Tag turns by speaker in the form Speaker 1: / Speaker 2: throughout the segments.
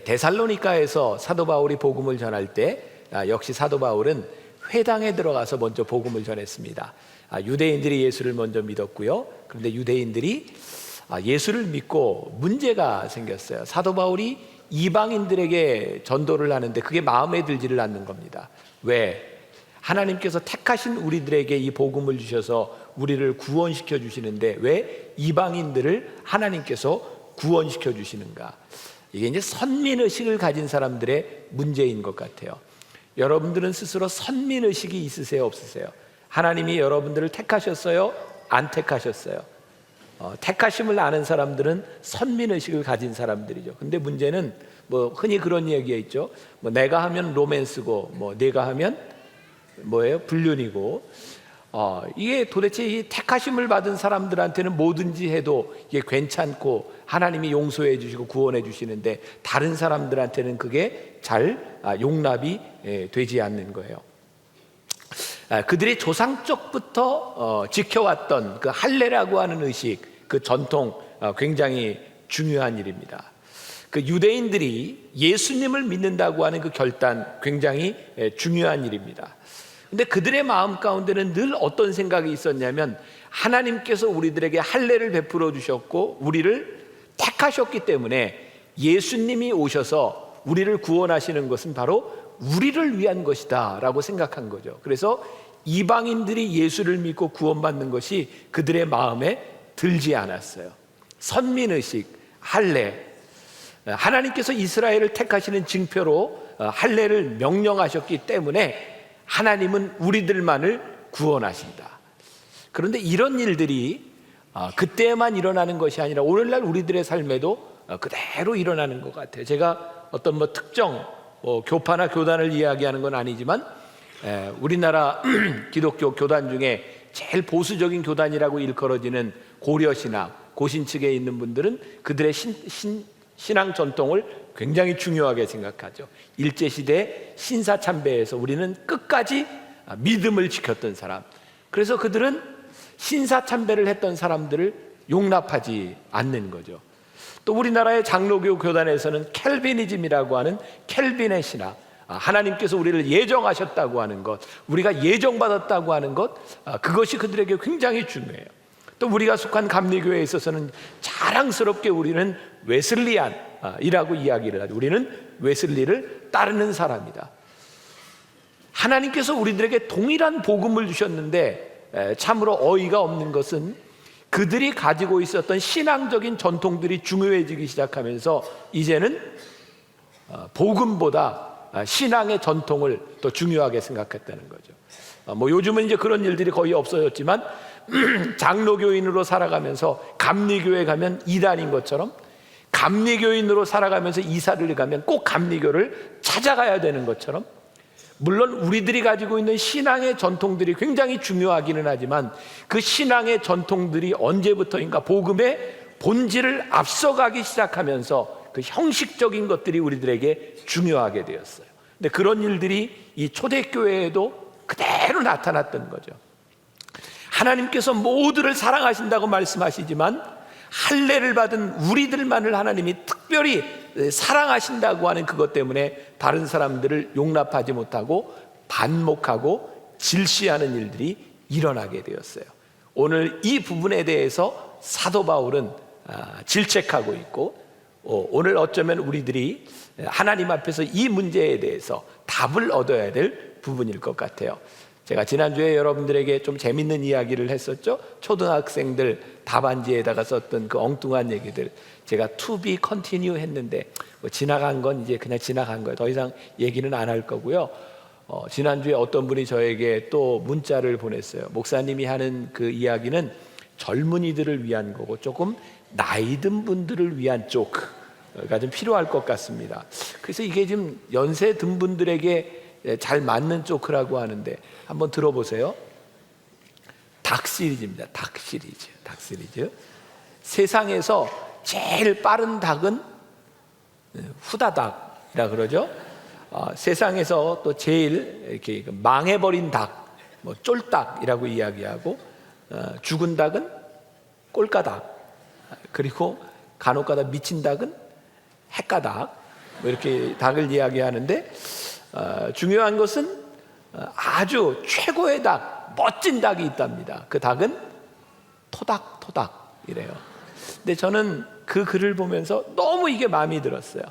Speaker 1: 데살로니가에서 사도 바울이 복음을 전할 때 역시 사도 바울은 회당에 들어가서 먼저 복음을 전했습니다. 유대인들이 예수를 먼저 믿었고요. 그런데 유대인들이 예수를 믿고 문제가 생겼어요. 사도 바울이 이방인들에게 전도를 하는데 그게 마음에 들지를 않는 겁니다. 왜? 하나님께서 택하신 우리들에게 이 복음을 주셔서 우리를 구원시켜 주시는데 왜 이방인들을 하나님께서 구원시켜 주시는가? 이게 이제 선민의식을 가진 사람들의 문제인 것 같아요. 여러분들은 스스로 선민의식이 있으세요, 없으세요? 하나님이 여러분들을 택하셨어요? 안 택하셨어요? 택하심을 아는 사람들은 선민의식을 가진 사람들이죠. 근데 문제는 흔히 그런 얘기가 있죠. 내가 하면 로맨스고 내가 하면 뭐예요? 불륜이고. 이게 도대체 이 택하심을 받은 사람들한테는 뭐든지 해도 이게 괜찮고 하나님이 용서해 주시고 구원해 주시는데 다른 사람들한테는 그게 잘 용납이 되지 않는 거예요. 그들이 조상적부터 지켜왔던 그 할례라고 하는 의식, 그 전통, 굉장히 중요한 일입니다. 그 유대인들이 예수님을 믿는다고 하는 그 결단, 굉장히 중요한 일입니다. 근데 그들의 마음 가운데는 늘 어떤 생각이 있었냐면 하나님께서 우리들에게 할례를 베풀어 주셨고 우리를 택하셨기 때문에 예수님이 오셔서 우리를 구원하시는 것은 바로 우리를 위한 것이다 라고 생각한 거죠. 그래서 이방인들이 예수를 믿고 구원받는 것이 그들의 마음에 들지 않았어요. 선민의식, 할례, 하나님께서 이스라엘을 택하시는 징표로 할례를 명령하셨기 때문에 하나님은 우리들만을 구원하신다. 그런데 이런 일들이 그때만 일어나는 것이 아니라 오늘날 우리들의 삶에도 그대로 일어나는 것 같아요. 제가 어떤 특정 교파나 교단을 이야기하는 건 아니지만 우리나라 기독교 교단 중에 제일 보수적인 교단이라고 일컬어지는 고려신앙, 고신측에 있는 분들은 그들의 신앙 전통을 굉장히 중요하게 생각하죠. 일제시대 신사참배에서 우리는 끝까지 믿음을 지켰던 사람, 그래서 그들은 신사참배를 했던 사람들을 용납하지 않는 거죠. 또 우리나라의 장로교 교단에서는 켈비니즘이라고 하는 켈빈의 신앙, 하나님께서 우리를 예정하셨다고 하는 것, 우리가 예정받았다고 하는 것, 그것이 그들에게 굉장히 중요해요. 또 우리가 속한 감리교회에 있어서는 자랑스럽게 우리는 웨슬리안이라고 이야기를 하죠. 우리는 웨슬리를 따르는 사람이다. 하나님께서 우리들에게 동일한 복음을 주셨는데 참으로 어이가 없는 것은 그들이 가지고 있었던 신앙적인 전통들이 중요해지기 시작하면서 이제는 복음보다 신앙의 전통을 더 중요하게 생각했다는 거죠. 요즘은 이제 그런 일들이 거의 없어졌지만 장로교인으로 살아가면서 감리교회 가면 이단인 것처럼, 감리교인으로 살아가면서 이사를 가면 꼭 감리교를 찾아가야 되는 것처럼, 물론 우리들이 가지고 있는 신앙의 전통들이 굉장히 중요하기는 하지만 그 신앙의 전통들이 언제부터인가 복음의 본질을 앞서가기 시작하면서 그 형식적인 것들이 우리들에게 중요하게 되었어요. 근데 그런 일들이 이 초대교회에도 그대로 나타났던 거죠. 하나님께서 모두를 사랑하신다고 말씀하시지만 할례를 받은 우리들만을 하나님이 특별히 사랑하신다고 하는 그것 때문에 다른 사람들을 용납하지 못하고 반목하고 질시하는 일들이 일어나게 되었어요. 오늘 이 부분에 대해서 사도 바울은 질책하고 있고, 오늘 어쩌면 우리들이 하나님 앞에서 이 문제에 대해서 답을 얻어야 될 부분일 것 같아요. 제가 지난주에 여러분들에게 좀 재밌는 이야기를 했었죠. 초등학생들 답안지에다가 썼던 그 엉뚱한 얘기들, 제가 to be continue 했는데 지나간 건 이제 그냥 지나간 거예요. 더 이상 얘기는 안 할 거고요. 지난주에 어떤 분이 저에게 또 문자를 보냈어요. 목사님이 하는 그 이야기는 젊은이들을 위한 거고 조금 나이 든 분들을 위한 쪽가 좀 필요할 것 같습니다. 그래서 이게 지금 연세 든 분들에게 잘 맞는 조크라고 하는데 한번 들어보세요. 닭 시리즈입니다. 닭 시리즈. 세상에서 제일 빠른 닭은 후다닥이라 그러죠. 세상에서 또 제일 이렇게 망해버린 닭, 쫄닭이라고 이야기하고, 죽은 닭은 꼴까닭, 그리고 간혹가다 미친 닭은 핵가닭, 뭐 이렇게 닭을 이야기하는데 중요한 것은 아주 최고의 닭, 멋진 닭이 있답니다. 그 닭은 토닥토닥이래요. 근데 저는 그 글을 보면서 너무 이게 마음이 들었어요.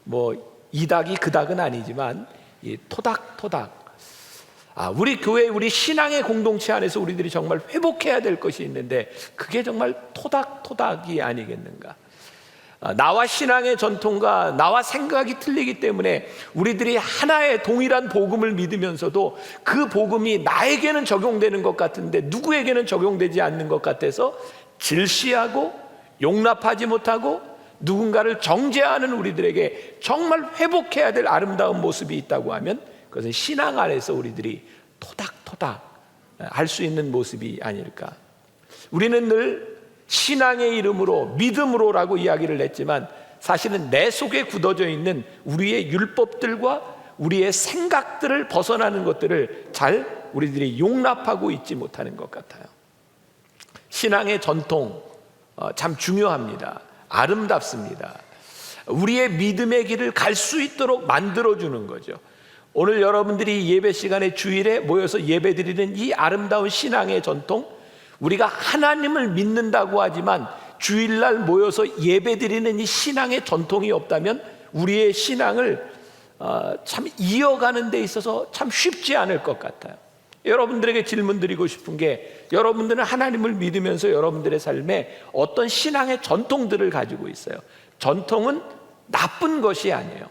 Speaker 1: 뭐 이 닭이 그 닭은 아니지만 이 토닥토닥. 우리 교회, 우리 신앙의 공동체 안에서 우리들이 정말 회복해야 될 것이 있는데 그게 정말 토닥토닥이 아니겠는가. 나와 신앙의 전통과 나와 생각이 틀리기 때문에 우리들이 하나의 동일한 복음을 믿으면서도 그 복음이 나에게는 적용되는 것 같은데 누구에게는 적용되지 않는 것 같아서 질시하고 용납하지 못하고 누군가를 정죄하는 우리들에게 정말 회복해야 될 아름다운 모습이 있다고 하면 그것은 신앙 안에서 우리들이 토닥토닥 할 수 있는 모습이 아닐까. 우리는 늘 신앙의 이름으로 믿음으로라고 이야기를 했지만 사실은 내 속에 굳어져 있는 우리의 율법들과 우리의 생각들을 벗어나는 것들을 잘 우리들이 용납하고 있지 못하는 것 같아요. 신앙의 전통 참 중요합니다. 아름답습니다. 우리의 믿음의 길을 갈 수 있도록 만들어주는 거죠. 오늘 여러분들이 예배 시간에 주일에 모여서 예배드리는 이 아름다운 신앙의 전통, 우리가 하나님을 믿는다고 하지만 주일날 모여서 예배드리는 이 신앙의 전통이 없다면 우리의 신앙을 참 이어가는 데 있어서 참 쉽지 않을 것 같아요. 여러분들에게 질문 드리고 싶은 게, 여러분들은 하나님을 믿으면서 여러분들의 삶에 어떤 신앙의 전통들을 가지고 있어요. 전통은 나쁜 것이 아니에요.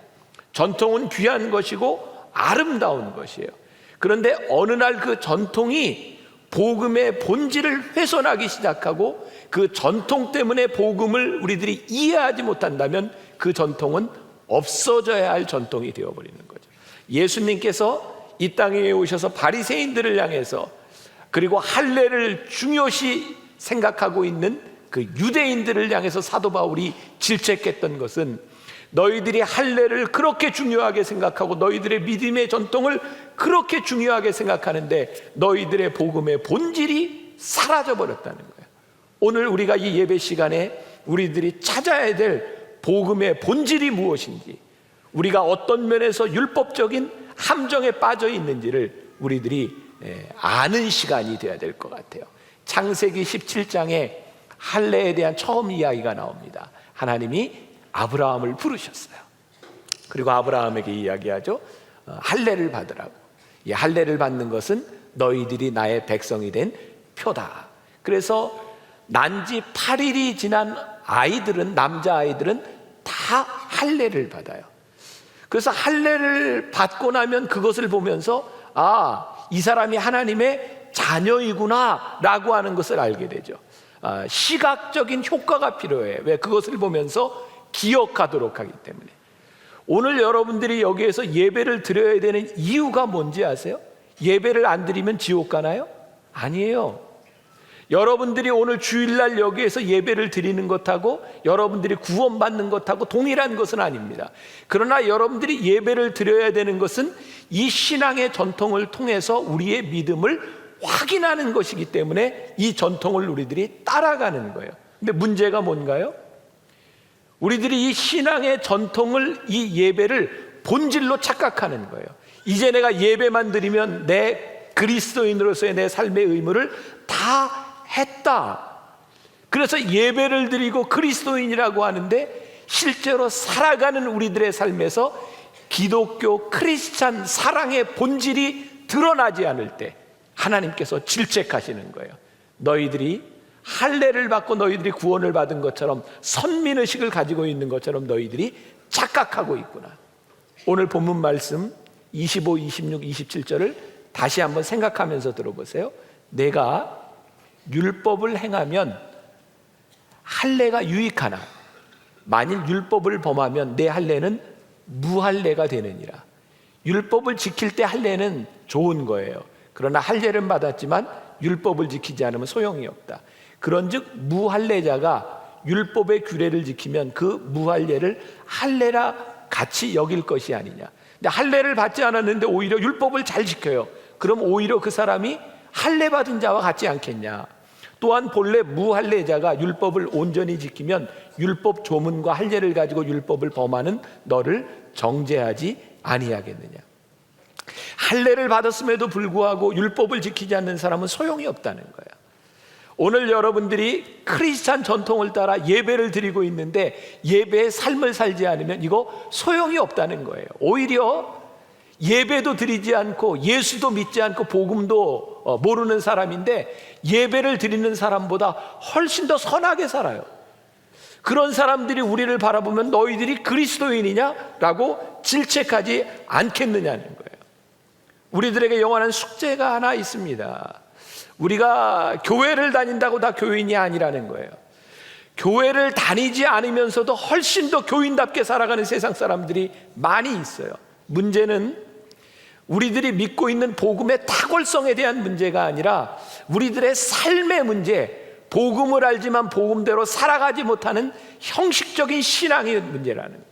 Speaker 1: 전통은 귀한 것이고 아름다운 것이에요. 그런데 어느 날 그 전통이 복음의 본질을 훼손하기 시작하고 그 전통 때문에 복음을 우리들이 이해하지 못한다면 그 전통은 없어져야 할 전통이 되어버리는 거죠. 예수님께서 이 땅에 오셔서 바리새인들을 향해서, 그리고 할례를 중요시 생각하고 있는 그 유대인들을 향해서 사도 바울이 질책했던 것은, 너희들이 할례를 그렇게 중요하게 생각하고 너희들의 믿음의 전통을 그렇게 중요하게 생각하는데 너희들의 복음의 본질이 사라져 버렸다는 거예요. 오늘 우리가 이 예배 시간에 우리들이 찾아야 될 복음의 본질이 무엇인지, 우리가 어떤 면에서 율법적인 함정에 빠져 있는지를 우리들이 아는 시간이 되어야 될 것 같아요. 창세기 17장에 할례에 대한 처음 이야기가 나옵니다. 하나님이 아브라함을 부르셨어요. 그리고 아브라함에게 이야기하죠. 할례를 받으라고. 이 할례를 받는 것은 너희들이 나의 백성이 된 표다. 그래서 난지 8일이 지난 아이들은, 남자아이들은 다 할례를 받아요. 그래서 할례를 받고 나면 그것을 보면서 이 사람이 하나님의 자녀이구나 라고 하는 것을 알게 되죠. 시각적인 효과가 필요해. 왜? 그것을 보면서 기억하도록 하기 때문에. 오늘 여러분들이 여기에서 예배를 드려야 되는 이유가 뭔지 아세요? 예배를 안 드리면 지옥 가나요? 아니에요. 여러분들이 오늘 주일날 여기에서 예배를 드리는 것하고 여러분들이 구원받는 것하고 동일한 것은 아닙니다. 그러나 여러분들이 예배를 드려야 되는 것은 이 신앙의 전통을 통해서 우리의 믿음을 확인하는 것이기 때문에 이 전통을 우리들이 따라가는 거예요. 근데 문제가 뭔가요? 우리들이 이 신앙의 전통을, 이 예배를 본질로 착각하는 거예요. 이제 내가 예배만 드리면 내 그리스도인으로서의 내 삶의 의무를 다 했다. 그래서 예배를 드리고 그리스도인이라고 하는데 실제로 살아가는 우리들의 삶에서 기독교 크리스찬 사랑의 본질이 드러나지 않을 때 하나님께서 질책하시는 거예요. 너희들이 할례를 받고 너희들이 구원을 받은 것처럼, 선민의식을 가지고 있는 것처럼 너희들이 착각하고 있구나. 오늘 본문 말씀 25, 26, 27절을 다시 한번 생각하면서 들어보세요. 내가 율법을 행하면 할례가 유익하나 만일 율법을 범하면 내 할례는 무할례가 되느니라. 율법을 지킬 때 할례는 좋은 거예요. 그러나 할례를 받았지만 율법을 지키지 않으면 소용이 없다. 그런즉 무할례자가 율법의 규례를 지키면 그 무할례를 할례라 같이 여길 것이 아니냐. 근데 할례를 받지 않았는데 오히려 율법을 잘 지켜요. 그럼 오히려 그 사람이 할례 받은 자와 같지 않겠냐. 또한 본래 무할례자가 율법을 온전히 지키면 율법 조문과 할례를 가지고 율법을 범하는 너를 정죄하지 아니하겠느냐. 할례를 받았음에도 불구하고 율법을 지키지 않는 사람은 소용이 없다는 거야. 오늘 여러분들이 크리스찬 전통을 따라 예배를 드리고 있는데 예배의 삶을 살지 않으면 이거 소용이 없다는 거예요. 오히려 예배도 드리지 않고 예수도 믿지 않고 복음도 모르는 사람인데 예배를 드리는 사람보다 훨씬 더 선하게 살아요. 그런 사람들이 우리를 바라보면 너희들이 그리스도인이냐? 라고 질책하지 않겠느냐는 거예요. 우리들에게 영원한 숙제가 하나 있습니다. 우리가 교회를 다닌다고 다 교인이 아니라는 거예요. 교회를 다니지 않으면서도 훨씬 더 교인답게 살아가는 세상 사람들이 많이 있어요. 문제는 우리들이 믿고 있는 복음의 탁월성에 대한 문제가 아니라 우리들의 삶의 문제, 복음을 알지만 복음대로 살아가지 못하는 형식적인 신앙의 문제라는 거예요.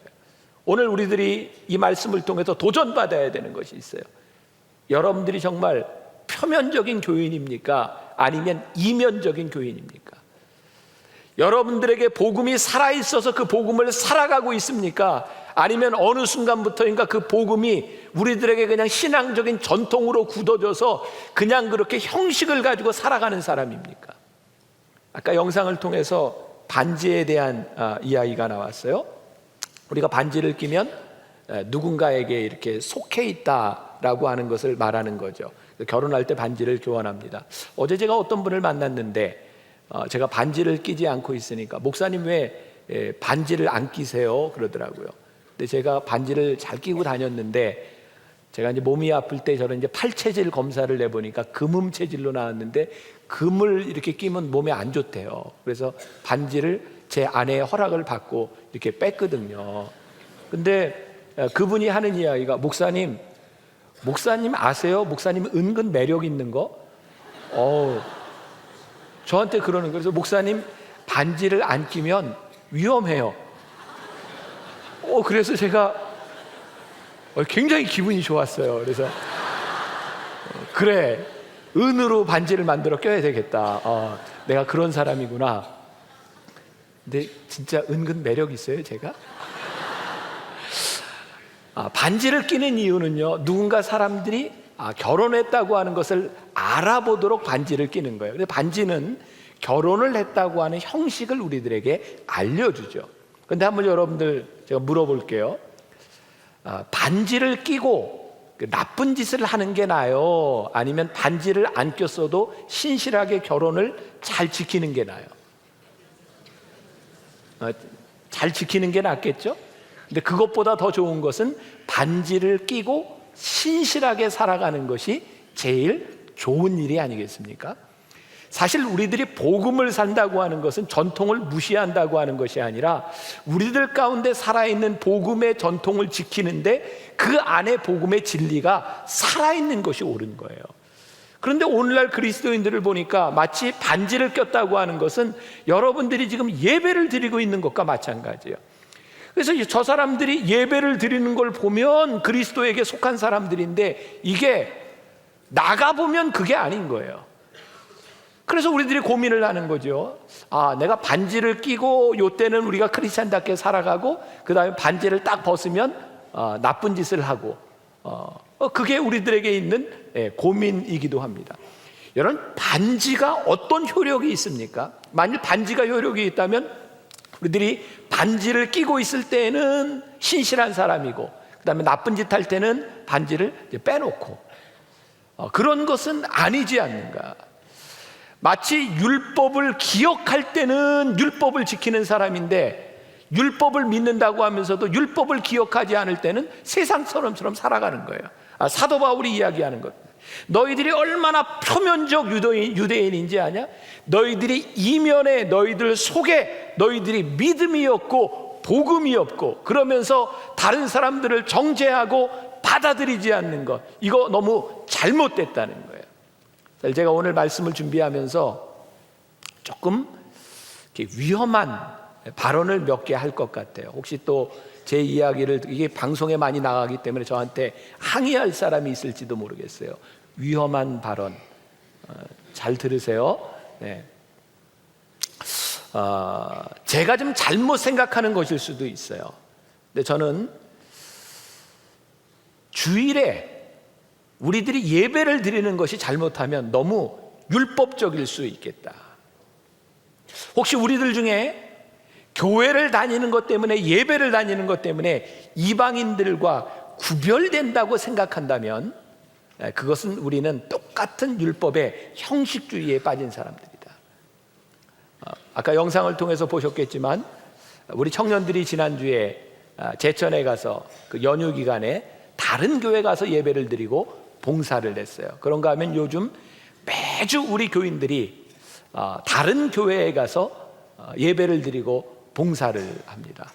Speaker 1: 오늘 우리들이 이 말씀을 통해서 도전받아야 되는 것이 있어요. 여러분들이 정말 표면적인 교인입니까? 아니면 이면적인 교인입니까? 여러분들에게 복음이 살아있어서 그 복음을 살아가고 있습니까? 아니면 어느 순간부터인가 그 복음이 우리들에게 그냥 신앙적인 전통으로 굳어져서 그냥 그렇게 형식을 가지고 살아가는 사람입니까? 아까 영상을 통해서 반지에 대한 이야기가 나왔어요. 우리가 반지를 끼면 누군가에게 이렇게 속해 있다라고 하는 것을 말하는 거죠. 결혼할 때 반지를 교환합니다. 어제 제가 어떤 분을 만났는데 제가 반지를 끼지 않고 있으니까 목사님 왜 반지를 안 끼세요? 그러더라고요. 근데 제가 반지를 잘 끼고 다녔는데 제가 이제 몸이 아플 때 저는 이제 팔체질 검사를 내보니까 금음 체질로 나왔는데 금을 이렇게 끼면 몸에 안 좋대요. 그래서 반지를 제 아내의 허락을 받고 이렇게 뺐거든요. 근데 그분이 하는 이야기가 목사님 아세요? 목사님 은근 매력 있는 거? 저한테 그러는 거예요. 그래서 목사님 반지를 안 끼면 위험해요. 그래서 제가 굉장히 기분이 좋았어요. 그래서 그래, 은으로 반지를 만들어 껴야 되겠다. 내가 그런 사람이구나. 근데 진짜 은근 매력 있어요, 제가? 반지를 끼는 이유는요, 누군가 사람들이 결혼했다고 하는 것을 알아보도록 반지를 끼는 거예요. 근데 반지는 결혼을 했다고 하는 형식을 우리들에게 알려주죠. 근데 한번 여러분들 제가 물어볼게요. 반지를 끼고 나쁜 짓을 하는 게 나아요? 아니면 반지를 안 꼈어도 신실하게 결혼을 잘 지키는 게 나아요? 잘 지키는 게 낫겠죠? 근데 그것보다 더 좋은 것은 반지를 끼고 신실하게 살아가는 것이 제일 좋은 일이 아니겠습니까? 사실 우리들이 복음을 산다고 하는 것은 전통을 무시한다고 하는 것이 아니라 우리들 가운데 살아있는 복음의 전통을 지키는데 그 안에 복음의 진리가 살아있는 것이 옳은 거예요. 그런데 오늘날 그리스도인들을 보니까 마치 반지를 꼈다고 하는 것은 여러분들이 지금 예배를 드리고 있는 것과 마찬가지예요. 그래서 저 사람들이 예배를 드리는 걸 보면 그리스도에게 속한 사람들인데 이게 나가보면 그게 아닌 거예요. 그래서 우리들이 고민을 하는 거죠. 내가 반지를 끼고 요때는 우리가 크리스찬답게 살아가고 그 다음에 반지를 딱 벗으면 나쁜 짓을 하고 그게 우리들에게 있는 고민이기도 합니다. 여러분, 반지가 어떤 효력이 있습니까? 만일 반지가 효력이 있다면 우리들이 반지를 끼고 있을 때는 신실한 사람이고 그 다음에 나쁜 짓 할 때는 반지를 빼놓고 그런 것은 아니지 않는가. 마치 율법을 기억할 때는 율법을 지키는 사람인데 율법을 믿는다고 하면서도 율법을 기억하지 않을 때는 세상 사람처럼 살아가는 거예요. 사도 바울이 이야기하는 것, 너희들이 얼마나 표면적 유대인인지 아냐? 너희들이 이면에 너희들 속에 너희들이 믿음이 없고 복음이 없고 그러면서 다른 사람들을 정죄하고 받아들이지 않는 것, 이거 너무 잘못됐다는 거예요. 제가 오늘 말씀을 준비하면서 조금 위험한 발언을 몇 개 할 것 같아요. 혹시 또 제 이야기를 이게 방송에 많이 나가기 때문에 저한테 항의할 사람이 있을지도 모르겠어요. 위험한 발언 잘 들으세요. 네. 제가 좀 잘못 생각하는 것일 수도 있어요. 근데 저는 주일에 우리들이 예배를 드리는 것이 잘못하면 너무 율법적일 수 있겠다. 혹시 우리들 중에 교회를 다니는 것 때문에, 예배를 다니는 것 때문에 이방인들과 구별된다고 생각한다면 그것은 우리는 똑같은 율법의 형식주의에 빠진 사람들이다. 아까 영상을 통해서 보셨겠지만 우리 청년들이 지난주에 제천에 가서 그 연휴 기간에 다른 교회 가서 예배를 드리고 봉사를 했어요. 그런가 하면 요즘 매주 우리 교인들이 다른 교회에 가서 예배를 드리고 봉사를 합니다.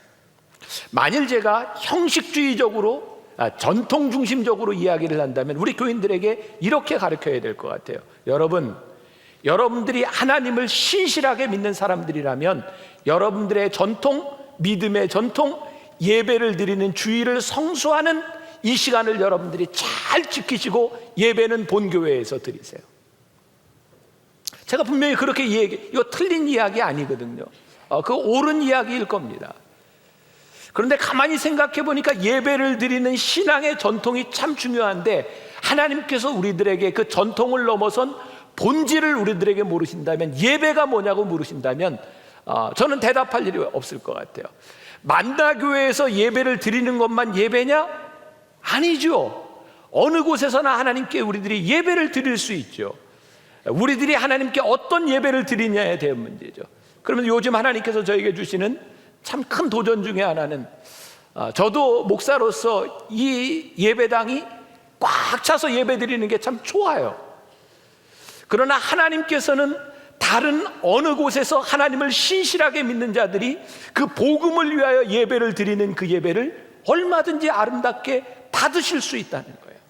Speaker 1: 만일 제가 형식주의적으로 전통 중심적으로 이야기를 한다면 우리 교인들에게 이렇게 가르쳐야 될 것 같아요. 여러분들이 하나님을 신실하게 믿는 사람들이라면 여러분들의 전통, 믿음의 전통, 예배를 드리는 주일을 성수하는 이 시간을 여러분들이 잘 지키시고 예배는 본교회에서 드리세요. 제가 분명히 그렇게 이거 틀린 이야기 아니거든요. 그 옳은 이야기일 겁니다. 그런데 가만히 생각해 보니까 예배를 드리는 신앙의 전통이 참 중요한데 하나님께서 우리들에게 그 전통을 넘어선 본질을 우리들에게 모르신다면, 예배가 뭐냐고 물으신다면 저는 대답할 일이 없을 것 같아요. 만다교회에서 예배를 드리는 것만 예배냐? 아니죠. 어느 곳에서나 하나님께 우리들이 예배를 드릴 수 있죠. 우리들이 하나님께 어떤 예배를 드리냐에 대한 문제죠. 그러면 요즘 하나님께서 저에게 주시는 참 큰 도전 중에 하나는, 저도 목사로서 이 예배당이 꽉 차서 예배 드리는 게 참 좋아요. 그러나 하나님께서는 다른 어느 곳에서 하나님을 신실하게 믿는 자들이 그 복음을 위하여 예배를 드리는 그 예배를 얼마든지 아름답게 받으실 수 있다는 거예요.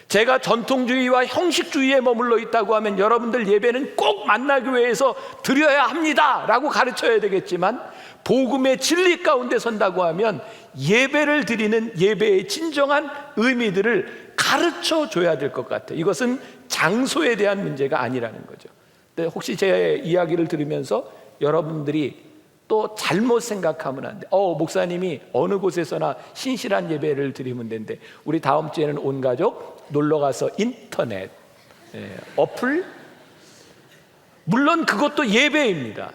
Speaker 1: 제가 전통주의와 형식주의에 머물러 있다고 하면 여러분들 예배는 꼭 만나교회에서 드려야 합니다 라고 가르쳐야 되겠지만, 복음의 진리 가운데 선다고 하면 예배를 드리는 예배의 진정한 의미들을 가르쳐 줘야 될 것 같아요. 이것은 장소에 대한 문제가 아니라는 거죠. 근데 혹시 제 이야기를 들으면서 여러분들이 또 잘못 생각하면 안 돼. 목사님이 어느 곳에서나 신실한 예배를 드리면 된대. 우리 다음 주에는 온 가족 놀러 가서 인터넷, 어플, 물론 그것도 예배입니다.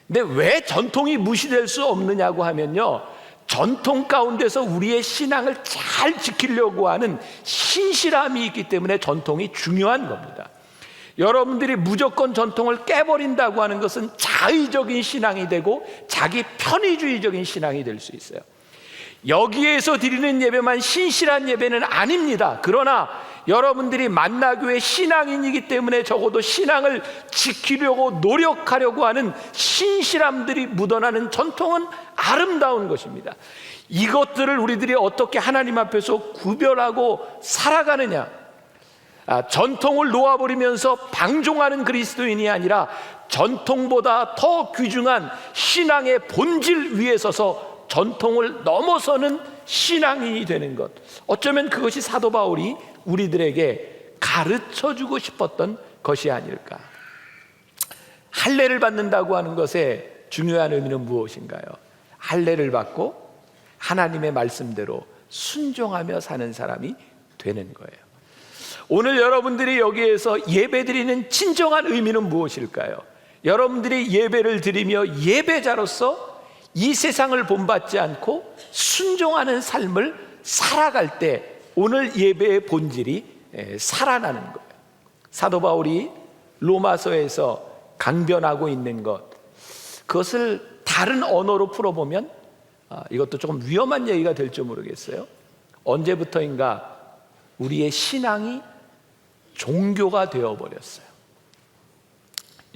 Speaker 1: 근데 왜 전통이 무시될 수 없느냐고 하면요, 전통 가운데서 우리의 신앙을 잘 지키려고 하는 신실함이 있기 때문에 전통이 중요한 겁니다. 여러분들이 무조건 전통을 깨버린다고 하는 것은 자의적인 신앙이 되고 자기 편의주의적인 신앙이 될 수 있어요. 여기에서 드리는 예배만 신실한 예배는 아닙니다. 그러나 여러분들이 만나교회 신앙인이기 때문에 적어도 신앙을 지키려고 노력하려고 하는 신실함들이 묻어나는 전통은 아름다운 것입니다. 이것들을 우리들이 어떻게 하나님 앞에서 구별하고 살아가느냐, 전통을 놓아버리면서 방종하는 그리스도인이 아니라 전통보다 더 귀중한 신앙의 본질 위에 서서 전통을 넘어서는 신앙인이 되는 것, 어쩌면 그것이 사도 바울이 우리들에게 가르쳐주고 싶었던 것이 아닐까. 할례를 받는다고 하는 것의 중요한 의미는 무엇인가요? 할례를 받고 하나님의 말씀대로 순종하며 사는 사람이 되는 거예요. 오늘 여러분들이 여기에서 예배드리는 진정한 의미는 무엇일까요? 여러분들이 예배를 드리며 예배자로서 이 세상을 본받지 않고 순종하는 삶을 살아갈 때 오늘 예배의 본질이 살아나는 거예요. 사도 바울이 로마서에서 강변하고 있는 것, 그것을 다른 언어로 풀어보면 이것도 조금 위험한 얘기가 될지 모르겠어요. 언제부터인가 우리의 신앙이 종교가 되어버렸어요.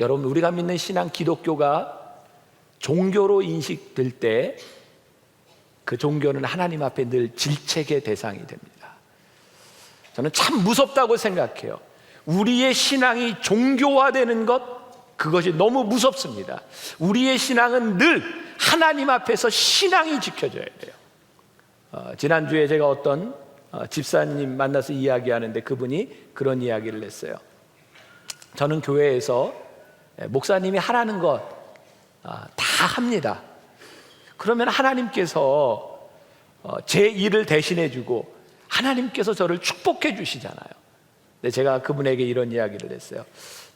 Speaker 1: 여러분, 우리가 믿는 신앙 기독교가 종교로 인식될 때 그 종교는 하나님 앞에 늘 질책의 대상이 됩니다. 저는 참 무섭다고 생각해요. 우리의 신앙이 종교화되는 것, 그것이 너무 무섭습니다. 우리의 신앙은 늘 하나님 앞에서 신앙이 지켜져야 돼요. 지난주에 제가 어떤 집사님 만나서 이야기하는데 그분이 그런 이야기를 했어요. 저는 교회에서 목사님이 하라는 것 다 합니다. 그러면 하나님께서 제 일을 대신해 주고 하나님께서 저를 축복해 주시잖아요. 근데 제가 그분에게 이런 이야기를 했어요.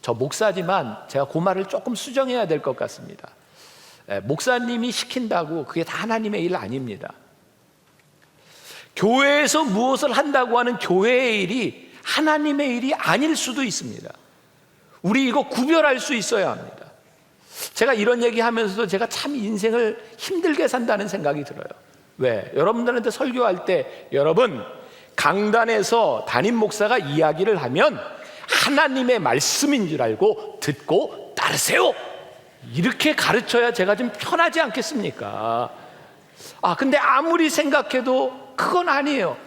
Speaker 1: 저 목사지만 제가 그 말을 조금 수정해야 될 것 같습니다. 목사님이 시킨다고 그게 다 하나님의 일 아닙니다. 교회에서 무엇을 한다고 하는 교회의 일이 하나님의 일이 아닐 수도 있습니다. 우리 이거 구별할 수 있어야 합니다. 제가 이런 얘기하면서도 제가 참 인생을 힘들게 산다는 생각이 들어요. 왜? 여러분들한테 설교할 때 여러분 강단에서 담임 목사가 이야기를 하면 하나님의 말씀인 줄 알고 듣고 따르세요, 이렇게 가르쳐야 제가 좀 편하지 않겠습니까? 근데 아무리 생각해도 그건 아니에요.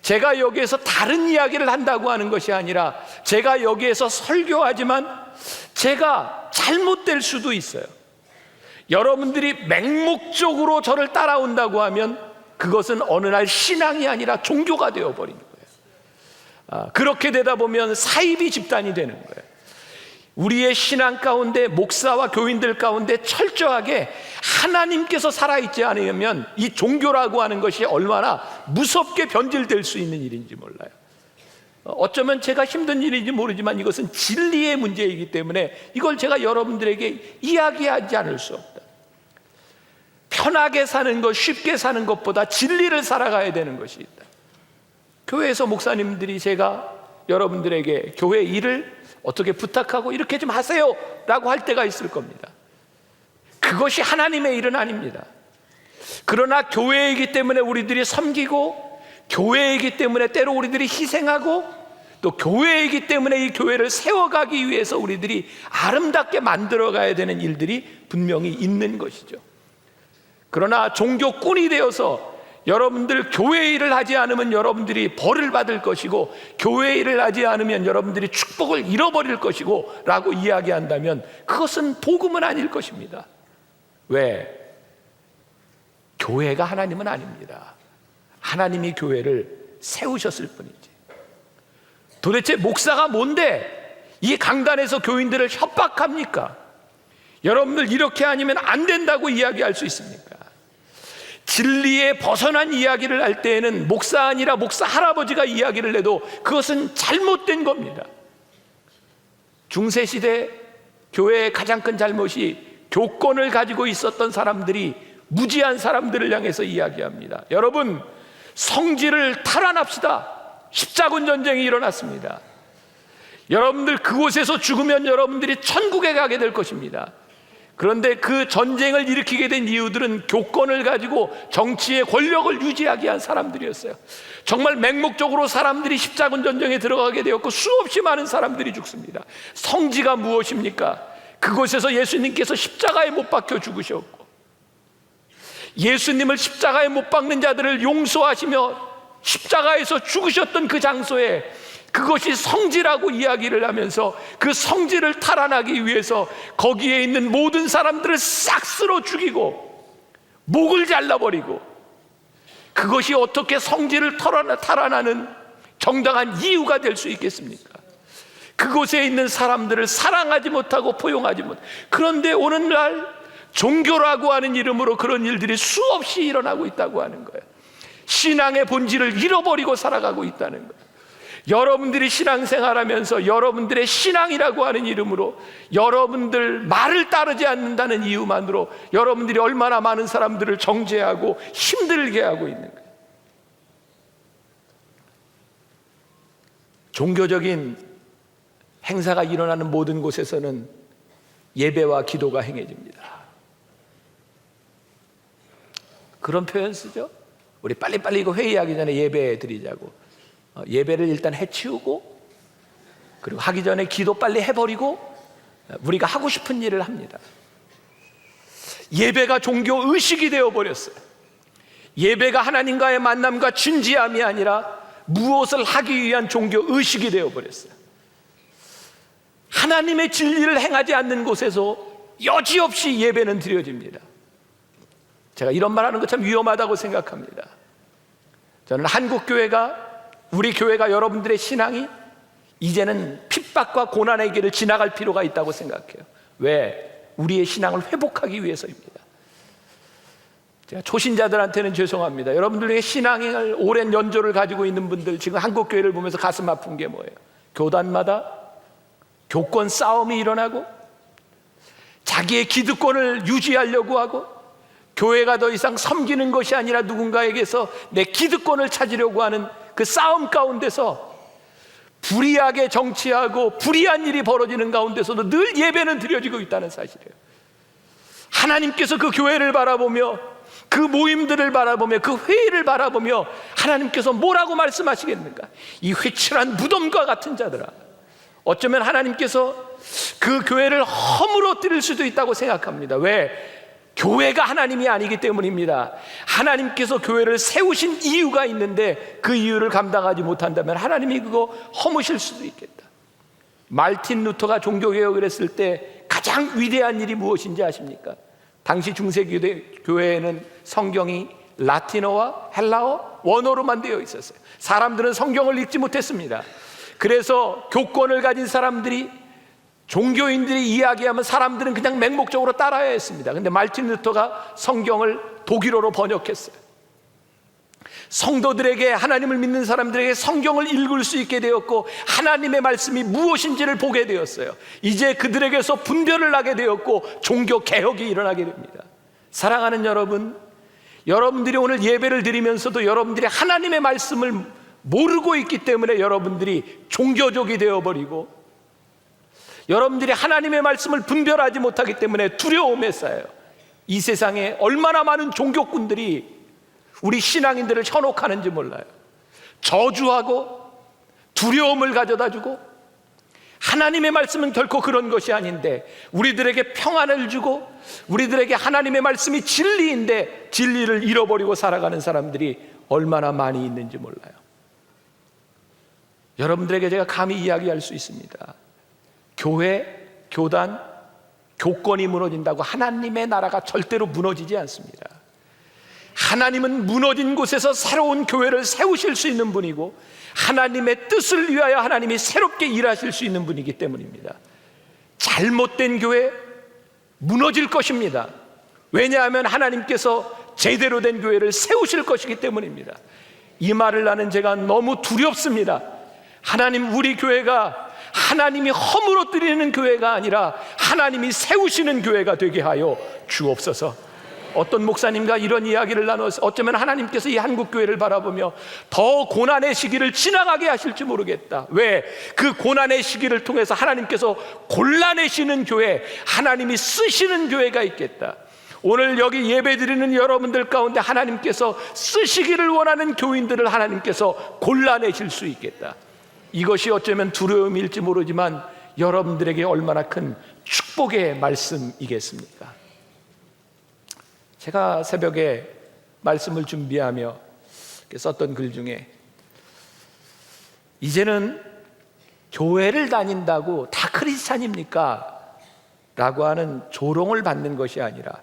Speaker 1: 제가 여기에서 다른 이야기를 한다고 하는 것이 아니라 제가 여기에서 설교하지만 제가 잘못될 수도 있어요. 여러분들이 맹목적으로 저를 따라온다고 하면 그것은 어느 날 신앙이 아니라 종교가 되어버리는 거예요. 그렇게 되다 보면 사이비 집단이 되는 거예요. 우리의 신앙 가운데 목사와 교인들 가운데 철저하게 하나님께서 살아있지 않으면 이 종교라고 하는 것이 얼마나 무섭게 변질될 수 있는 일인지 몰라요. 어쩌면 제가 힘든 일인지 모르지만 이것은 진리의 문제이기 때문에 이걸 제가 여러분들에게 이야기하지 않을 수 없다. 편하게 사는 것, 쉽게 사는 것보다 진리를 살아가야 되는 것이 있다. 교회에서 목사님들이 제가 여러분들에게 교회 일을 어떻게 부탁하고 이렇게 좀 하세요 라고 할 때가 있을 겁니다. 그것이 하나님의 일은 아닙니다. 그러나 교회이기 때문에 우리들이 섬기고, 교회이기 때문에 때로 우리들이 희생하고, 또 교회이기 때문에 이 교회를 세워가기 위해서 우리들이 아름답게 만들어가야 되는 일들이 분명히 있는 것이죠. 그러나 종교꾼이 되어서 여러분들 교회 일을 하지 않으면 여러분들이 벌을 받을 것이고, 교회 일을 하지 않으면 여러분들이 축복을 잃어버릴 것이고 라고 이야기한다면 그것은 복음은 아닐 것입니다. 왜? 교회가 하나님은 아닙니다. 하나님이 교회를 세우셨을 뿐이지. 도대체 목사가 뭔데 이 강단에서 교인들을 협박합니까? 여러분들 이렇게 아니면 안 된다고 이야기할 수 있습니까? 진리에 벗어난 이야기를 할 때에는 목사 아니라 목사 할아버지가 이야기를 해도 그것은 잘못된 겁니다. 중세시대 교회의 가장 큰 잘못이 교권을 가지고 있었던 사람들이 무지한 사람들을 향해서 이야기합니다. 여러분, 성지를 탈환합시다. 십자군 전쟁이 일어났습니다. 여러분들 그곳에서 죽으면 여러분들이 천국에 가게 될 것입니다. 그런데 그 전쟁을 일으키게 된 이유들은 교권을 가지고 정치의 권력을 유지하게 한 사람들이었어요. 정말 맹목적으로 사람들이 십자군 전쟁에 들어가게 되었고 수없이 많은 사람들이 죽습니다. 성지가 무엇입니까? 그곳에서 예수님께서 십자가에 못 박혀 죽으셨고, 예수님을 십자가에 못 박는 자들을 용서하시며 십자가에서 죽으셨던 그 장소에 그것이 성지라고 이야기를 하면서 그 성지를 탈환하기 위해서 거기에 있는 모든 사람들을 싹 쓸어 죽이고 목을 잘라버리고, 그것이 어떻게 성지를 탈환하는 정당한 이유가 될 수 있겠습니까? 그곳에 있는 사람들을 사랑하지 못하고 포용하지 못. 그런데 오늘날 종교라고 하는 이름으로 그런 일들이 수없이 일어나고 있다고 하는 거예요. 신앙의 본질을 잃어버리고 살아가고 있다는 거예요. 여러분들이 신앙생활하면서 여러분들의 신앙이라고 하는 이름으로 여러분들 말을 따르지 않는다는 이유만으로 여러분들이 얼마나 많은 사람들을 정죄하고 힘들게 하고 있는 거예요. 종교적인 행사가 일어나는 모든 곳에서는 예배와 기도가 행해집니다. 그런 표현 쓰죠. 우리 빨리빨리 이거 회의하기 전에 예배 드리자고. 예배를 일단 해치우고, 그리고 하기 전에 기도 빨리 해버리고 우리가 하고 싶은 일을 합니다. 예배가 종교 의식이 되어버렸어요. 예배가 하나님과의 만남과 진지함이 아니라 무엇을 하기 위한 종교 의식이 되어버렸어요. 하나님의 진리를 행하지 않는 곳에서 여지없이 예배는 드려집니다. 제가 이런 말 하는 거 참 위험하다고 생각합니다. 저는 한국교회가, 우리 교회가, 여러분들의 신앙이 이제는 핍박과 고난의 길을 지나갈 필요가 있다고 생각해요. 왜? 우리의 신앙을 회복하기 위해서입니다. 제가 초신자들한테는 죄송합니다. 여러분들에게 신앙을 오랜 연조를 가지고 있는 분들, 지금 한국교회를 보면서 가슴 아픈 게 뭐예요? 교단마다 교권 싸움이 일어나고 자기의 기득권을 유지하려고 하고, 교회가 더 이상 섬기는 것이 아니라 누군가에게서 내 기득권을 찾으려고 하는 그 싸움 가운데서 불의하게 정치하고 불의한 일이 벌어지는 가운데서도 늘 예배는 드려지고 있다는 사실이에요. 하나님께서 그 교회를 바라보며, 그 모임들을 바라보며, 그 회의를 바라보며 하나님께서 뭐라고 말씀하시겠는가? 이 회칠한 무덤과 같은 자들아, 어쩌면 하나님께서 그 교회를 허물어뜨릴 수도 있다고 생각합니다. 왜? 교회가 하나님이 아니기 때문입니다. 하나님께서 교회를 세우신 이유가 있는데 그 이유를 감당하지 못한다면 하나님이 그거 허무실 수도 있겠다. 말틴 루터가 종교개혁을 했을 때 가장 위대한 일이 무엇인지 아십니까? 당시 중세교회에는 성경이 라틴어와 헬라어, 원어로만 되어 있었어요. 사람들은 성경을 읽지 못했습니다. 그래서 교권을 가진 사람들이, 종교인들이 이야기하면 사람들은 그냥 맹목적으로 따라야 했습니다. 근데 말틴 루터가 성경을 독일어로 번역했어요. 성도들에게, 하나님을 믿는 사람들에게 성경을 읽을 수 있게 되었고, 하나님의 말씀이 무엇인지를 보게 되었어요. 이제 그들에게서 분별을 하게 되었고 종교 개혁이 일어나게 됩니다. 사랑하는 여러분, 여러분들이 오늘 예배를 드리면서도 여러분들이 하나님의 말씀을 모르고 있기 때문에 여러분들이 종교적이 되어버리고, 여러분들이 하나님의 말씀을 분별하지 못하기 때문에 두려움에 쌓여요. 이 세상에 얼마나 많은 종교꾼들이 우리 신앙인들을 현혹하는지 몰라요. 저주하고 두려움을 가져다주고, 하나님의 말씀은 결코 그런 것이 아닌데 우리들에게 평안을 주고, 우리들에게 하나님의 말씀이 진리인데 진리를 잃어버리고 살아가는 사람들이 얼마나 많이 있는지 몰라요. 여러분들에게 제가 감히 이야기할 수 있습니다. 교회, 교단, 교권이 무너진다고 하나님의 나라가 절대로 무너지지 않습니다. 하나님은 무너진 곳에서 새로운 교회를 세우실 수 있는 분이고, 하나님의 뜻을 위하여 하나님이 새롭게 일하실 수 있는 분이기 때문입니다. 잘못된 교회 무너질 것입니다. 왜냐하면 하나님께서 제대로 된 교회를 세우실 것이기 때문입니다. 이 말을 나는 제가 너무 두렵습니다. 하나님, 우리 교회가 하나님이 허물어뜨리는 교회가 아니라 하나님이 세우시는 교회가 되게 하여 주옵소서. 어떤 목사님과 이런 이야기를 나눠서 어쩌면 하나님께서 이 한국교회를 바라보며 더 고난의 시기를 지나가게 하실지 모르겠다. 왜? 그 고난의 시기를 통해서 하나님께서 골라내시는 교회, 하나님이 쓰시는 교회가 있겠다. 오늘 여기 예배드리는 여러분들 가운데 하나님께서 쓰시기를 원하는 교인들을 하나님께서 골라내실 수 있겠다. 이것이 어쩌면 두려움일지 모르지만 여러분들에게 얼마나 큰 축복의 말씀이겠습니까? 제가 새벽에 말씀을 준비하며 썼던 글 중에, 이제는 교회를 다닌다고 다 크리스찬입니까? 라고 하는 조롱을 받는 것이 아니라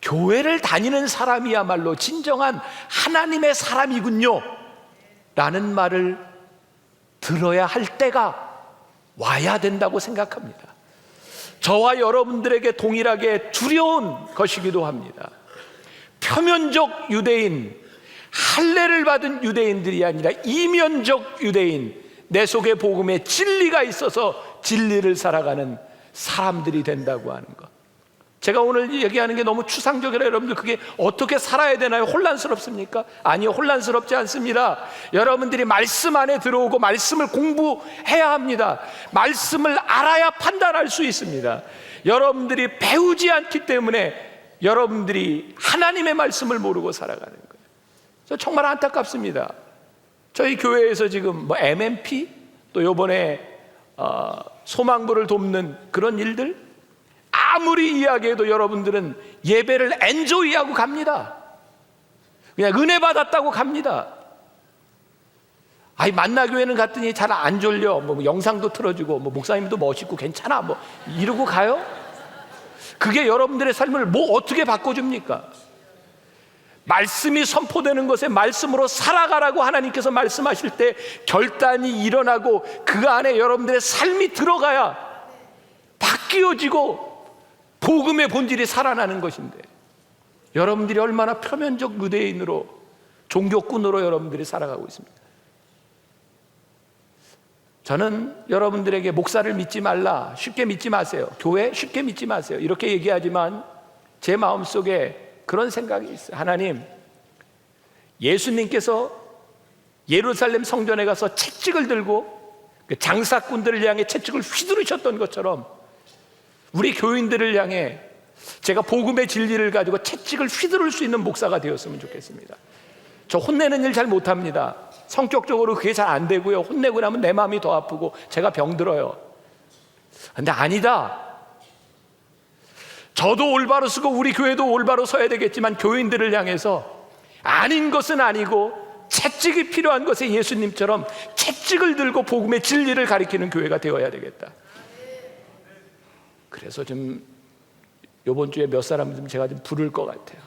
Speaker 1: 교회를 다니는 사람이야말로 진정한 하나님의 사람이군요 라는 말을 들어야 할 때가 와야 된다고 생각합니다. 저와 여러분들에게 동일하게 두려운 것이기도 합니다. 표면적 유대인, 할례를 받은 유대인들이 아니라 이면적 유대인, 내 속에 복음의 진리가 있어서 진리를 살아가는 사람들이 된다고 하는 것. 제가 오늘 얘기하는 게 너무 추상적이라 여러분들 그게 어떻게 살아야 되나요? 혼란스럽습니까? 아니요, 혼란스럽지 않습니다. 여러분들이 말씀 안에 들어오고 말씀을 공부해야 합니다. 말씀을 알아야 판단할 수 있습니다. 여러분들이 배우지 않기 때문에 여러분들이 하나님의 말씀을 모르고 살아가는 거예요. 저 정말 안타깝습니다. 저희 교회에서 지금 뭐 MMP, 또 이번에 소망부를 돕는 그런 일들, 아무리 이야기해도 여러분들은 예배를 엔조이하고 갑니다. 그냥 은혜 받았다고 갑니다. 아이, 만나교회는 갔더니 잘 안 졸려, 뭐 영상도 틀어주고, 뭐 목사님도 멋있고 괜찮아, 뭐 이러고 가요? 그게 여러분들의 삶을 뭐 어떻게 바꿔줍니까? 말씀이 선포되는 것에 말씀으로 살아가라고 하나님께서 말씀하실 때 결단이 일어나고 그 안에 여러분들의 삶이 들어가야 바뀌어지고 복음의 본질이 살아나는 것인데 여러분들이 얼마나 표면적 유대인으로, 종교꾼으로 여러분들이 살아가고 있습니다. 저는 여러분들에게 목사를 믿지 말라, 쉽게 믿지 마세요, 교회 쉽게 믿지 마세요, 이렇게 얘기하지만 제 마음속에 그런 생각이 있어요. 하나님, 예수님께서 예루살렘 성전에 가서 채찍을 들고 장사꾼들을 향해 채찍을 휘두르셨던 것처럼 우리 교인들을 향해 제가 복음의 진리를 가지고 채찍을 휘두를 수 있는 목사가 되었으면 좋겠습니다. 저 혼내는 일 잘 못합니다. 성격적으로 그게 잘 안 되고요. 혼내고 나면 내 마음이 더 아프고 제가 병들어요. 근데 아니다. 저도 올바로 서고 우리 교회도 올바로 서야 되겠지만 교인들을 향해서 아닌 것은 아니고 채찍이 필요한 것에 예수님처럼 채찍을 들고 복음의 진리를 가리키는 교회가 되어야 되겠다. 그래서 좀 이번 주에 몇 사람 좀 제가 좀 부를 것 같아요.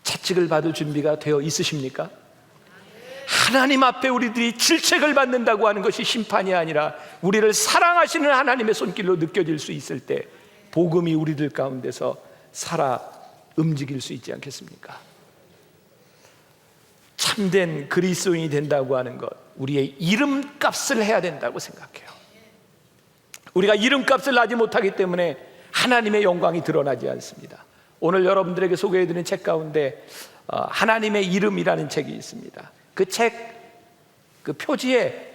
Speaker 1: 채찍을 받을 준비가 되어 있으십니까? 하나님 앞에 우리들이 질책을 받는다고 하는 것이 심판이 아니라 우리를 사랑하시는 하나님의 손길로 느껴질 수 있을 때 복음이 우리들 가운데서 살아 움직일 수 있지 않겠습니까? 참된 그리스도인이 된다고 하는 것, 우리의 이름값을 해야 된다고 생각해요. 우리가 이름값을 하지 못하기 때문에 하나님의 영광이 드러나지 않습니다. 오늘 여러분들에게 소개해드린 책 가운데 하나님의 이름이라는 책이 있습니다. 그 책, 그 표지에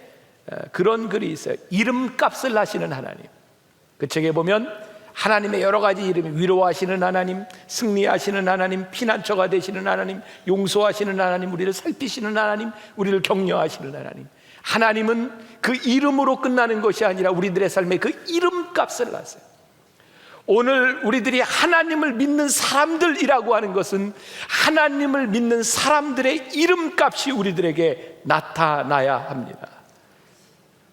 Speaker 1: 그런 글이 있어요. 이름값을 하시는 하나님. 그 책에 보면 하나님의 여러 가지 이름이, 위로하시는 하나님, 승리하시는 하나님, 피난처가 되시는 하나님, 용서하시는 하나님, 우리를 살피시는 하나님, 우리를 격려하시는 하나님. 하나님은 그 이름으로 끝나는 것이 아니라 우리들의 삶에 그 이름값을 하세요. 오늘 우리들이 하나님을 믿는 사람들이라고 하는 것은 하나님을 믿는 사람들의 이름값이 우리들에게 나타나야 합니다.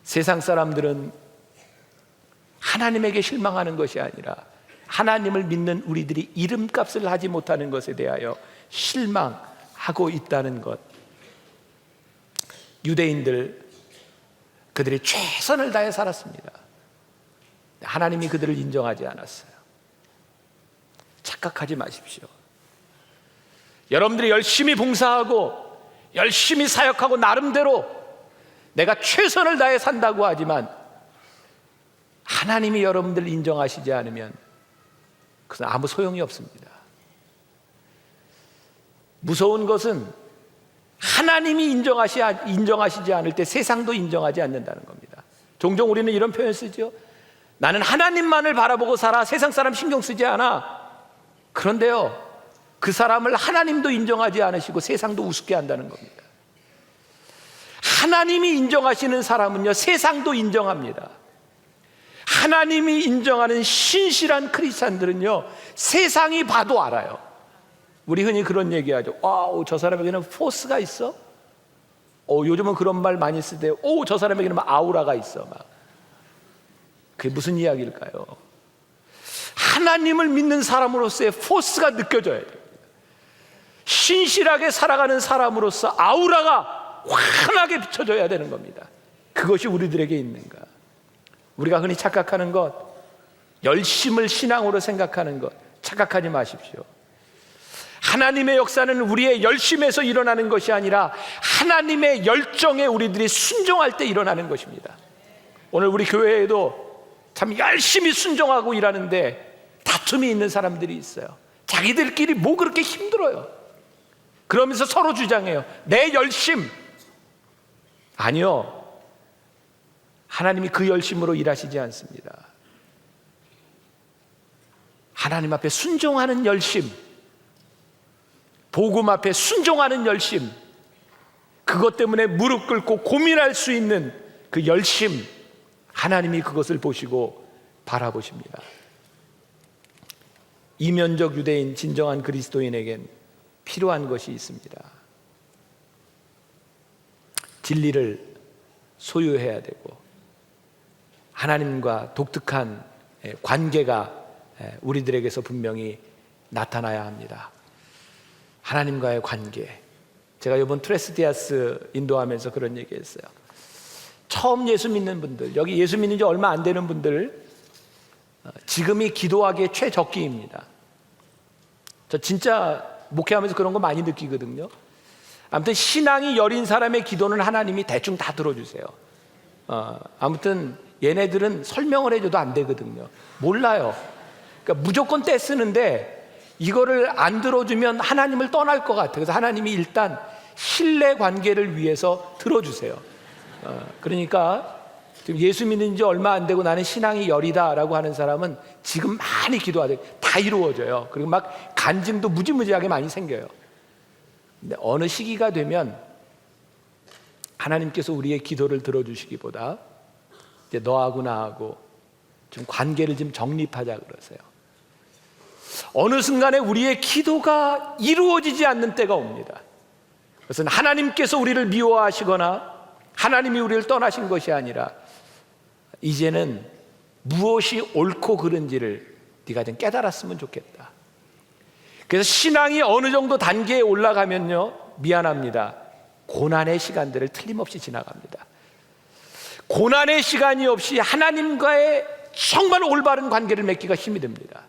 Speaker 1: 세상 사람들은 하나님에게 실망하는 것이 아니라 하나님을 믿는 우리들이 이름값을 하지 못하는 것에 대하여 실망하고 있다는 것. 유대인들, 그들이 최선을 다해 살았습니다. 하나님이 그들을 인정하지 않았어요. 착각하지 마십시오. 여러분들이 열심히 봉사하고 열심히 사역하고 나름대로 내가 최선을 다해 산다고 하지만 하나님이 여러분들을 인정하시지 않으면 그것은 아무 소용이 없습니다. 무서운 것은 하나님이 인정하시지 않을 때 세상도 인정하지 않는다는 겁니다. 종종 우리는 이런 표현 쓰죠. 나는 하나님만을 바라보고 살아, 세상 사람 신경 쓰지 않아. 그런데요, 그 사람을 하나님도 인정하지 않으시고 세상도 우습게 한다는 겁니다. 하나님이 인정하시는 사람은요, 세상도 인정합니다. 하나님이 인정하는 신실한 크리스찬들은요, 세상이 봐도 알아요. 우리 흔히 그런 얘기하죠. 와우, 저 사람에게는 포스가 있어? 요즘은 그런 말 많이 쓰대요. 저 사람에게는 막 아우라가 있어. 막. 그게 무슨 이야기일까요? 하나님을 믿는 사람으로서의 포스가 느껴져야 돼요. 신실하게 살아가는 사람으로서 아우라가 환하게 비춰져야 되는 겁니다. 그것이 우리들에게 있는가? 우리가 흔히 착각하는 것, 열심을 신앙으로 생각하는 것, 착각하지 마십시오. 하나님의 역사는 우리의 열심에서 일어나는 것이 아니라 하나님의 열정에 우리들이 순종할 때 일어나는 것입니다. 오늘 우리 교회에도 참 열심히 순종하고 일하는데 다툼이 있는 사람들이 있어요. 자기들끼리 뭐 그렇게 힘들어요. 그러면서 서로 주장해요. 내 열심. 아니요, 하나님이 그 열심으로 일하시지 않습니다. 하나님 앞에 순종하는 열심, 복음 앞에 순종하는 열심, 그것 때문에 무릎 꿇고 고민할 수 있는 그 열심, 하나님이 그것을 보시고 바라보십니다. 이면적 유대인, 진정한 그리스도인에겐 필요한 것이 있습니다. 진리를 소유해야 되고 하나님과 독특한 관계가 우리들에게서 분명히 나타나야 합니다. 하나님과의 관계. 제가 이번 트레스디아스 인도하면서 그런 얘기했어요. 처음 예수 믿는 분들, 여기 예수 믿는 지 얼마 안 되는 분들, 지금이 기도하기에 최적기입니다. 저 진짜 목회하면서 그런 거 많이 느끼거든요. 아무튼 신앙이 여린 사람의 기도는 하나님이 대충 다 들어주세요. 아무튼 얘네들은 설명을 해줘도 안 되거든요. 몰라요. 그러니까 무조건 떼쓰는데 이거를 안 들어주면 하나님을 떠날 것 같아요. 그래서 하나님이 일단 신뢰 관계를 위해서 들어주세요. 그러니까 지금 예수 믿는 지 얼마 안 되고 나는 신앙이 여리다라고 하는 사람은 지금 많이 기도하세요. 다 이루어져요. 그리고 막 간증도 무지무지하게 많이 생겨요. 근데 어느 시기가 되면 하나님께서 우리의 기도를 들어주시기보다 이제 너하고 나하고 좀 관계를 좀 정립하자 그러세요. 어느 순간에 우리의 기도가 이루어지지 않는 때가 옵니다. 그것은 하나님께서 우리를 미워하시거나 하나님이 우리를 떠나신 것이 아니라 이제는 무엇이 옳고 그른지를 네가 좀 깨달았으면 좋겠다. 그래서 신앙이 어느 정도 단계에 올라가면요, 미안합니다, 고난의 시간들을 틀림없이 지나갑니다. 고난의 시간이 없이 하나님과의 정말 올바른 관계를 맺기가 힘이 듭니다.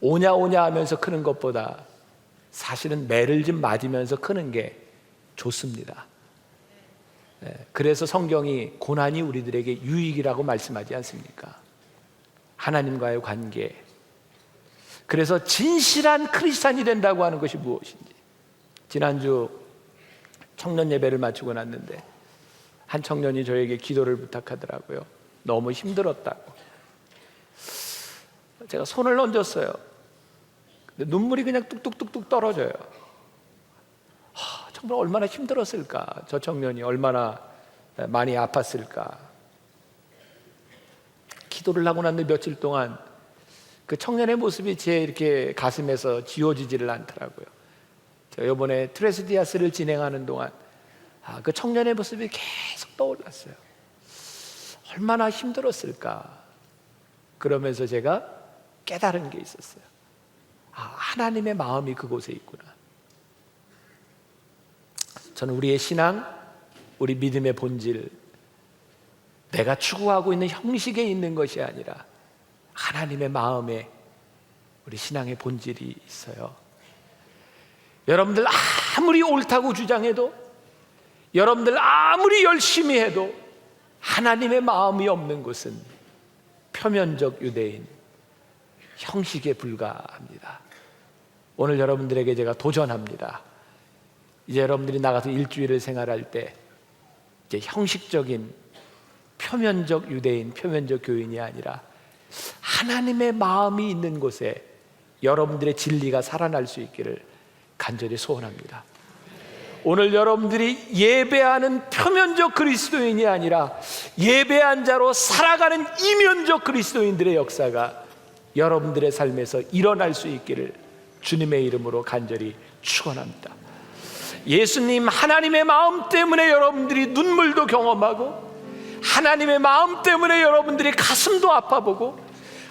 Speaker 1: 오냐 오냐 하면서 크는 것보다 사실은 매를 좀 맞으면서 크는 게 좋습니다. 그래서 성경이 고난이 우리들에게 유익이라고 말씀하지 않습니까? 하나님과의 관계. 그래서 진실한 크리스찬이 된다고 하는 것이 무엇인지. 지난주 청년 예배를 마치고 났는데 한 청년이 저에게 기도를 부탁하더라고요. 너무 힘들었다고. 제가 손을 얹었어요. 근데 눈물이 그냥 뚝뚝뚝뚝 떨어져요. 정말 얼마나 힘들었을까. 저 청년이 얼마나 많이 아팠을까. 기도를 하고 난 뒤 며칠 동안 그 청년의 모습이 제 이렇게 가슴에서 지워지지를 않더라고요. 제가 이번에 트레스디아스를 진행하는 동안 그 청년의 모습이 계속 떠올랐어요. 얼마나 힘들었을까. 그러면서 제가 깨달은 게 있었어요. 하나님의 마음이 그곳에 있구나. 저는 우리의 신앙, 우리 믿음의 본질, 내가 추구하고 있는 형식에 있는 것이 아니라 하나님의 마음에 우리 신앙의 본질이 있어요. 여러분들 아무리 옳다고 주장해도, 여러분들 아무리 열심히 해도 하나님의 마음이 없는 곳은 표면적 유대인, 형식에 불과합니다. 오늘 여러분들에게 제가 도전합니다. 이제 여러분들이 나가서 일주일을 생활할 때 이제 형식적인 표면적 유대인, 표면적 교인이 아니라 하나님의 마음이 있는 곳에 여러분들의 진리가 살아날 수 있기를 간절히 소원합니다. 오늘 여러분들이 예배하는 표면적 그리스도인이 아니라 예배한 자로 살아가는 이면적 그리스도인들의 역사가 여러분들의 삶에서 일어날 수 있기를 주님의 이름으로 간절히 축원합니다. 예수님 하나님의 마음 때문에 여러분들이 눈물도 경험하고, 하나님의 마음 때문에 여러분들이 가슴도 아파보고,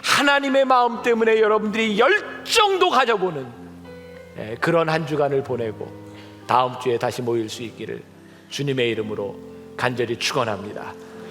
Speaker 1: 하나님의 마음 때문에 여러분들이 열정도 가져보는 그런 한 주간을 보내고 다음 주에 다시 모일 수 있기를 주님의 이름으로 간절히 축원합니다.